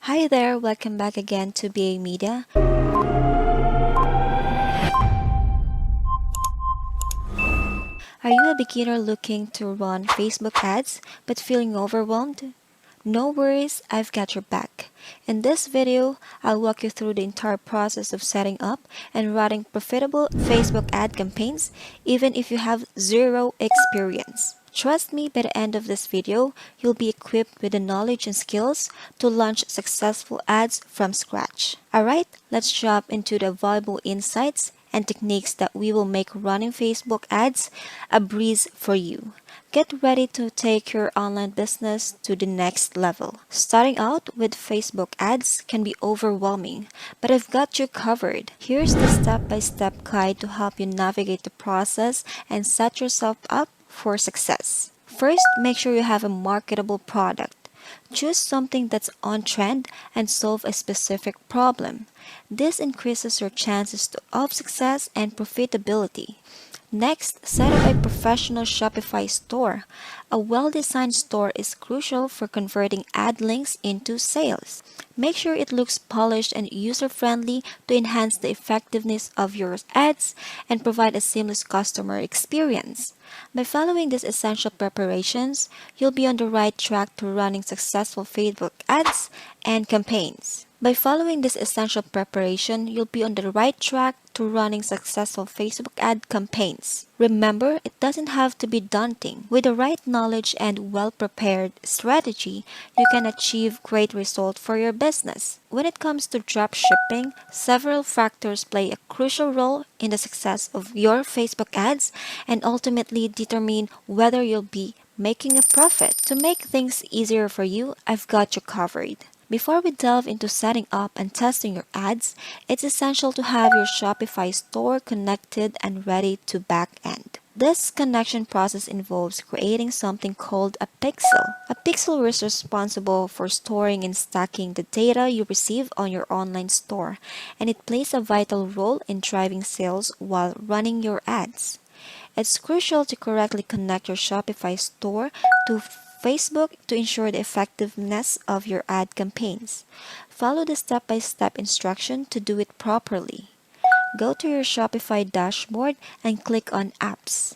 Hi there, welcome back again to BA Media. Are you a beginner looking to run Facebook ads but feeling overwhelmed? No worries, I've got your back. In this video, I'll walk you through the entire process of setting up and running profitable Facebook ad campaigns even if you have zero experience. Trust me, by the end of this video, you'll be equipped with the knowledge and skills to launch successful ads from scratch. Alright, let's jump into the valuable insights and techniques that we will make running Facebook ads a breeze for you. Get ready to take your online business to the next level. Starting out with Facebook ads can be overwhelming, but I've got you covered. Here's the step-by-step guide to help you navigate the process and set yourself up for success. First, make sure you have a marketable product. Choose something that's on trend and solve a specific problem. This increases your chances of success and profitability. Next, set up a professional Shopify store. A well-designed store is crucial for converting ad links into sales. Make sure it looks polished and user-friendly to enhance the effectiveness of your ads and provide a seamless customer experience. By following these essential preparations, you'll be on the right track to running successful Facebook ads and campaigns. By following this essential preparation, you'll be on the right track to running successful Facebook ad campaigns. Remember, it doesn't have to be daunting. With the right knowledge and well-prepared strategy, you can achieve great results for your business. When it comes to drop shipping, several factors play a crucial role in the success of your Facebook ads and ultimately determine whether you'll be making a profit. To make things easier for you, I've got you covered. Before we delve into setting up and testing your ads, it's essential to have your Shopify store connected and ready to back-end. This connection process involves creating something called a pixel. A pixel is responsible for storing and stacking the data you receive on your online store, and it plays a vital role in driving sales while running your ads. It's crucial to correctly connect your Shopify store to Facebook to ensure the effectiveness of your ad campaigns. Follow the step-by-step instruction to do it properly. Go to your Shopify dashboard and click on Apps.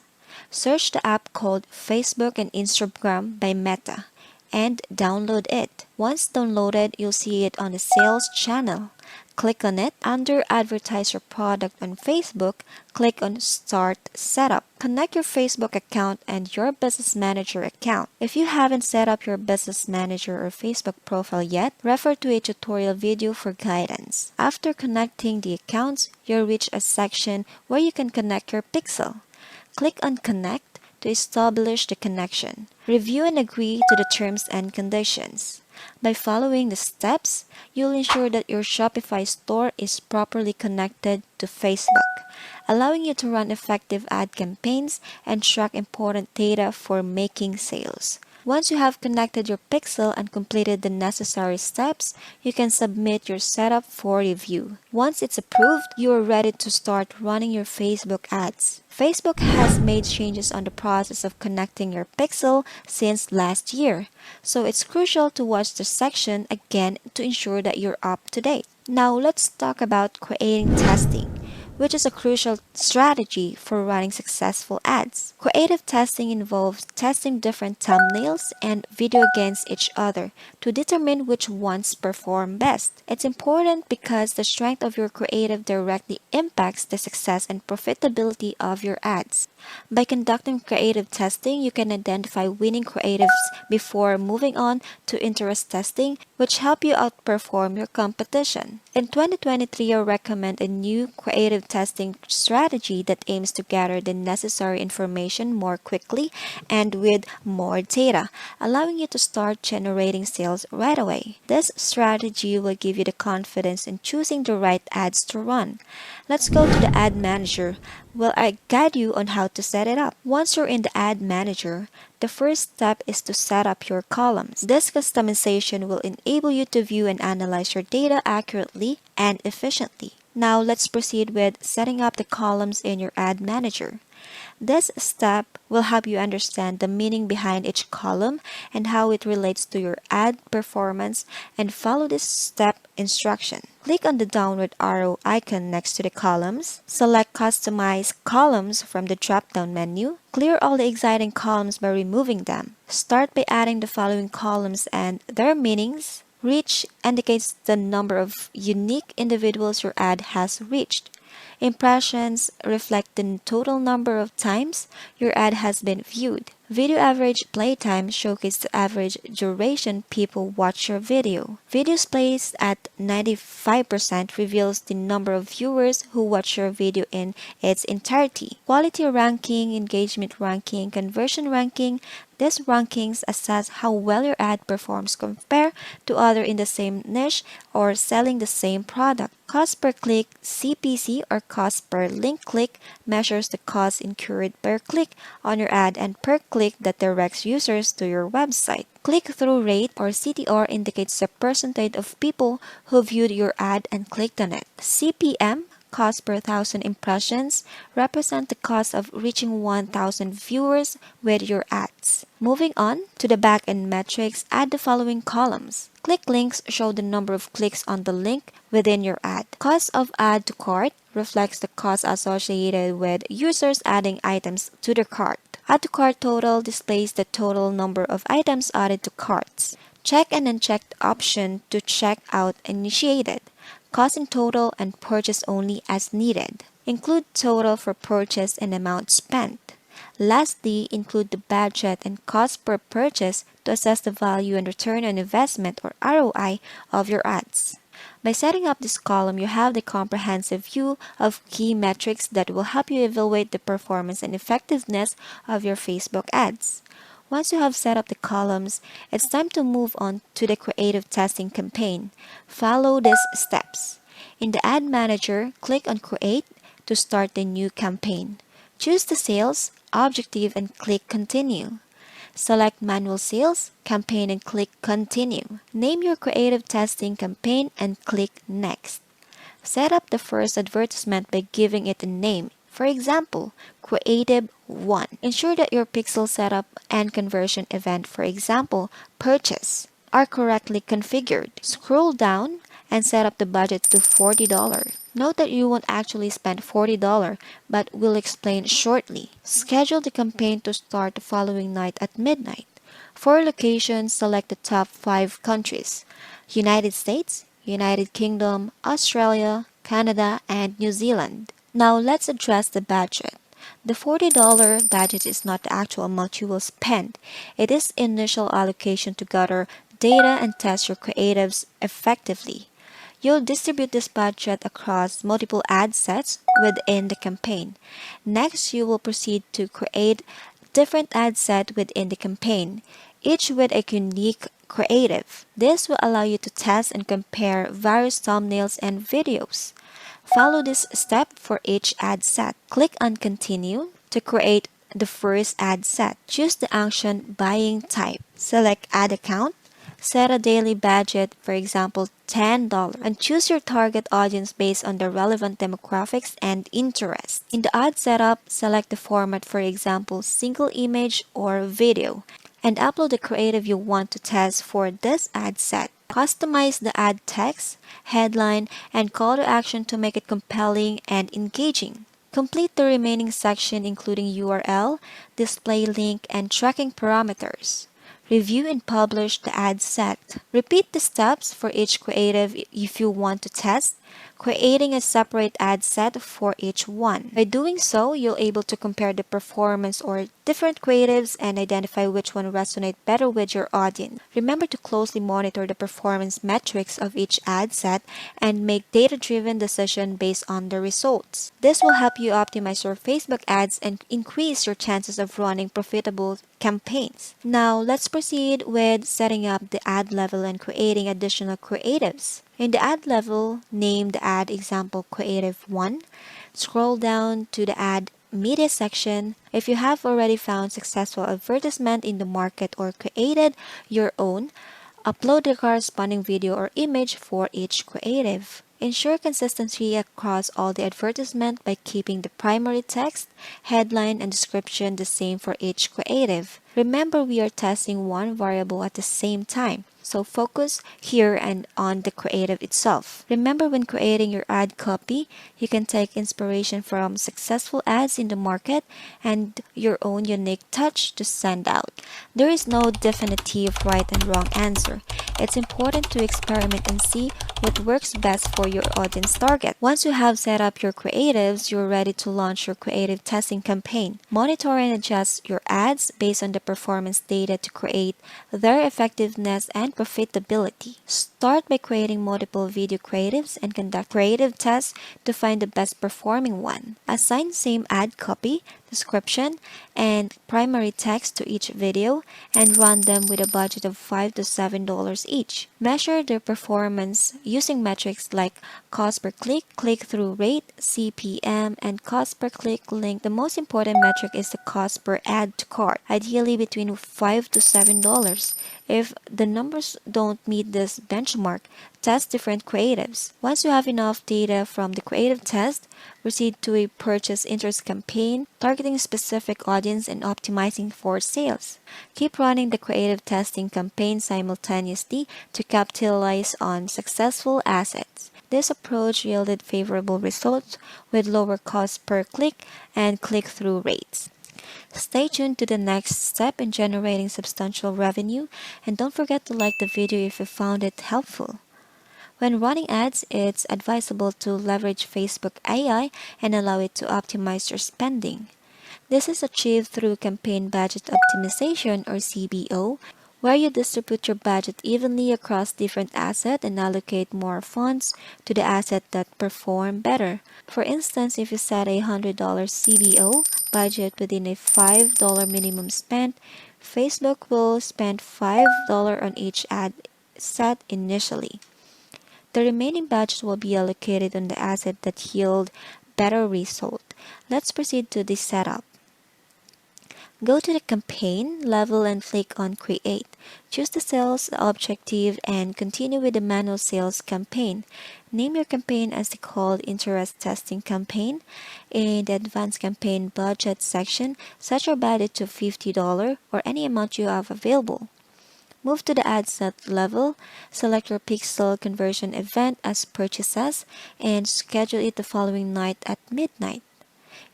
Search the app called Facebook and Instagram by Meta and download it. Once downloaded, you'll see it on the sales channel. Click on it. Under Advertise your product on Facebook, click on Start Setup. Connect your Facebook account and your Business Manager account. If you haven't set up your Business Manager or Facebook profile yet, refer to a tutorial video for guidance. After connecting the accounts, you'll reach a section where you can connect your pixel. Click on Connect to establish the connection. Review and agree to the terms and conditions. By following the steps, you'll ensure that your Shopify store is properly connected to Facebook, allowing you to run effective ad campaigns and track important data for making sales. Once you have connected your pixel and completed the necessary steps, you can submit your setup for review. Once it's approved, you are ready to start running your Facebook ads. Facebook has made changes on the process of connecting your pixel since last year, so it's crucial to watch the section again to ensure that you're up to date. Now let's talk about creating testing, which is a crucial strategy for running successful ads. Creative testing involves testing different thumbnails and video against each other to determine which ones perform best. It's important because the strength of your creative directly impacts the success and profitability of your ads. By conducting creative testing, you can identify winning creatives before moving on to interest testing, which help you outperform your competition. In 2023, I recommend a new creative testing strategy that aims to gather the necessary information more quickly and with more data, allowing you to start generating sales right away. This strategy will give you the confidence in choosing the right ads to run. Let's go to the Ad Manager. Well, I guide you on how to set it up. Once you're in the Ad Manager, the first step is to set up your columns. This customization will enable you to view and analyze your data accurately and efficiently. Now let's proceed with setting up the columns in your Ad Manager. This step will help you understand the meaning behind each column and how it relates to your ad performance, and follow this step instruction. Click on the downward arrow icon next to the columns. Select Customize Columns from the drop-down menu. Clear all the exciting columns by removing them. Start by adding the following columns and their meanings. Reach indicates the number of unique individuals your ad has reached. Impressions reflect the total number of times your ad has been viewed. Video average playtime showcases the average duration people watch your video. Videos placed at 95% reveals the number of viewers who watch your video in its entirety. Quality ranking, engagement ranking, conversion ranking. These rankings assess how well your ad performs compared to others in the same niche or selling the same product. Cost per click, CPC, or cost per link click, measures the cost incurred per click on your ad and per click that directs users to your website. Click-through rate, or CTR, indicates the percentage of people who viewed your ad and clicked on it. CPM, cost per thousand impressions, represent the cost of reaching 1,000 viewers with your ads. Moving on to the back-end metrics, add the following columns. Click links show the number of clicks on the link within your ad. Cost of add to cart reflects the cost associated with users adding items to their cart. Add to cart total displays the total number of items added to carts. Check and unchecked option to check out initiated. Cost in total and purchase only as needed. Include total for purchase and amount spent. Lastly, include the budget and cost per purchase to assess the value and return on investment, or ROI, of your ads. By setting up this column, you have the comprehensive view of key metrics that will help you evaluate the performance and effectiveness of your Facebook ads. Once you have set up the columns, it's time to move on to the creative testing campaign. Follow these steps. In the Ad Manager, click on Create to start the new campaign. Choose the sales objective and click Continue. Select Manual Sales Campaign and click Continue. Name your creative testing campaign and click Next. Set up the first advertisement by giving it a name. For example, Creative 1. Ensure that your pixel setup and conversion event, for example, Purchase, are correctly configured. Scroll down and set up the budget to $40. Note that you won't actually spend $40, but we'll explain shortly. Schedule the campaign to start the following night at midnight. For locations, select the top 5 countries: United States, United Kingdom, Australia, Canada, and New Zealand. Now let's address the budget. The $40 budget is not the actual amount you will spend. It is initial allocation to gather data and test your creatives effectively. You'll distribute this budget across multiple ad sets within the campaign. Next, you will proceed to create different ad sets within the campaign, each with a unique creative. This will allow you to test and compare various thumbnails and videos. Follow this step for each ad set. Click on Continue to create the first ad set. Choose the action buying type. Select Ad Account. Set a daily budget, for example, $10, and choose your target audience based on the relevant demographics and interests. In the ad setup, select the format, for example, single image or video, and upload the creative you want to test for this ad set. Customize the ad text, headline, and call to action to make it compelling and engaging. Complete the remaining section including URL, display link, and tracking parameters. Review and publish the ad set. Repeat the steps for each creative if you want to test, creating a separate ad set for each one. By doing so, you'll be able to compare the performance or different creatives and identify which one resonates better with your audience. Remember to closely monitor the performance metrics of each ad set and make data-driven decisions based on the results. This will help you optimize your Facebook ads and increase your chances of running profitable campaigns. Now, let's proceed with setting up the ad level and creating additional creatives. In the ad level, name the ad example Creative 1. Scroll down to the ad media section. If you have already found successful advertisement in the market or created your own, upload the corresponding video or image for each creative. Ensure consistency across all the advertisement by keeping the primary text, headline, and description the same for each creative. Remember, we are testing one variable at the same time, so focus here and on the creative itself. Remember, when creating your ad copy, you can take inspiration from successful ads in the market and your own unique touch to stand out. There is no definitive right and wrong answer. It's important to experiment and see what works best for your audience target. Once you have set up your creatives, you're ready to launch your creative testing campaign. Monitor and adjust your ads based on the performance data to create their effectiveness and profitability. Start by creating multiple video creatives and conduct creative tests to find the best performing one. Assign same ad copy, description, and primary text to each video and run them with a budget of $5 to $7 each. Measure their performance using metrics like cost per click, click-through rate, CPM, and cost per click link. The most important metric is the cost per add to cart, ideally between $5 to $7. If the numbers don't meet this benchmark, test different creatives. Once you have enough data from the creative test, proceed to a purchase interest campaign, targeting a specific audience and optimizing for sales. Keep running the creative testing campaign simultaneously to capitalize on successful assets. This approach yielded favorable results with lower cost per click and click-through rates. Stay tuned to the next step in generating substantial revenue, and don't forget to like the video if you found it helpful. When running ads, it's advisable to leverage Facebook AI and allow it to optimize your spending. This is achieved through campaign budget optimization or CBO, where you distribute your budget evenly across different assets and allocate more funds to the asset that perform better. For instance, if you set a $100 CBO budget within a $5 minimum spend, Facebook will spend $5 on each ad set initially. The remaining budget will be allocated on the asset that yield better result. Let's proceed to the setup. Go to the campaign level and click on Create. Choose the sales objective and continue with the manual sales campaign. Name your campaign as the called interest testing campaign. In the advanced campaign budget section, set your budget to $50 or any amount you have available. Move to the ad set level, select your pixel conversion event as purchases, and schedule it the following night at midnight.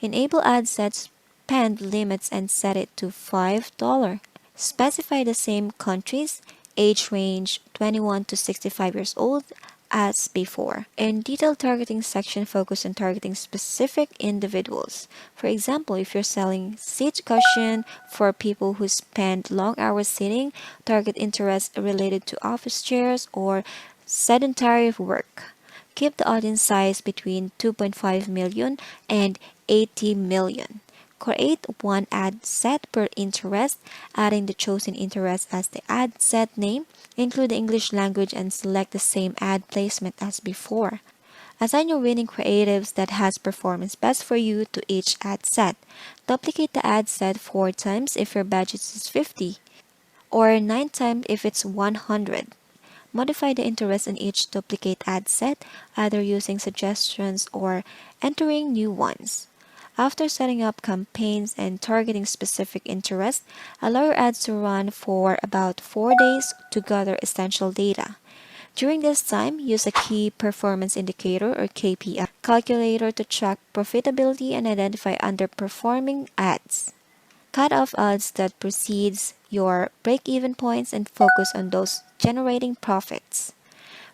Enable ad set spend limits and set it to $5. Specify the same countries, age range 21 to 65 years old as before. In detailed targeting section, focus on targeting specific individuals. For example, if you're selling seat cushion for people who spend long hours sitting, target interests related to office chairs or sedentary work. Keep the audience size between 2.5 million and 80 million. Create one ad set per interest, adding the chosen interest as the ad set name. Include the English language and select the same ad placement as before. Assign your winning creatives that has performance best for you to each ad set. Duplicate the ad set 4 times if your budget is 50, or 9 times if it's 100. Modify the interest in each duplicate ad set, either using suggestions or entering new ones. After setting up campaigns and targeting specific interests, allow your ads to run for about 4 days to gather essential data. During this time, use a key performance indicator or KPI calculator to track profitability and identify underperforming ads. Cut off ads that precedes your break-even points and focus on those generating profits.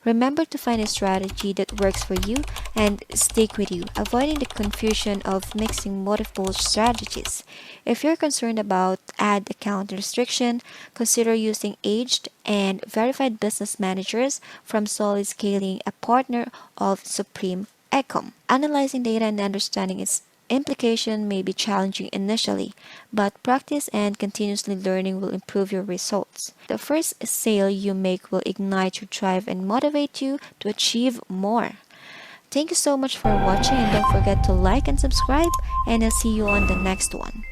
Remember to find a strategy that works for you and stick with you, avoiding the confusion of mixing multiple strategies. If you're concerned about ad account restriction, consider using aged and verified business managers from Solid Scaling, a partner of Supreme Ecom. Analyzing data and understanding its implication may be challenging initially, but practice and continuously learning will improve your results. The first sale you make will ignite your drive and motivate you to achieve more. Thank you so much for watching, and don't forget to like and subscribe, and I'll see you on the next one.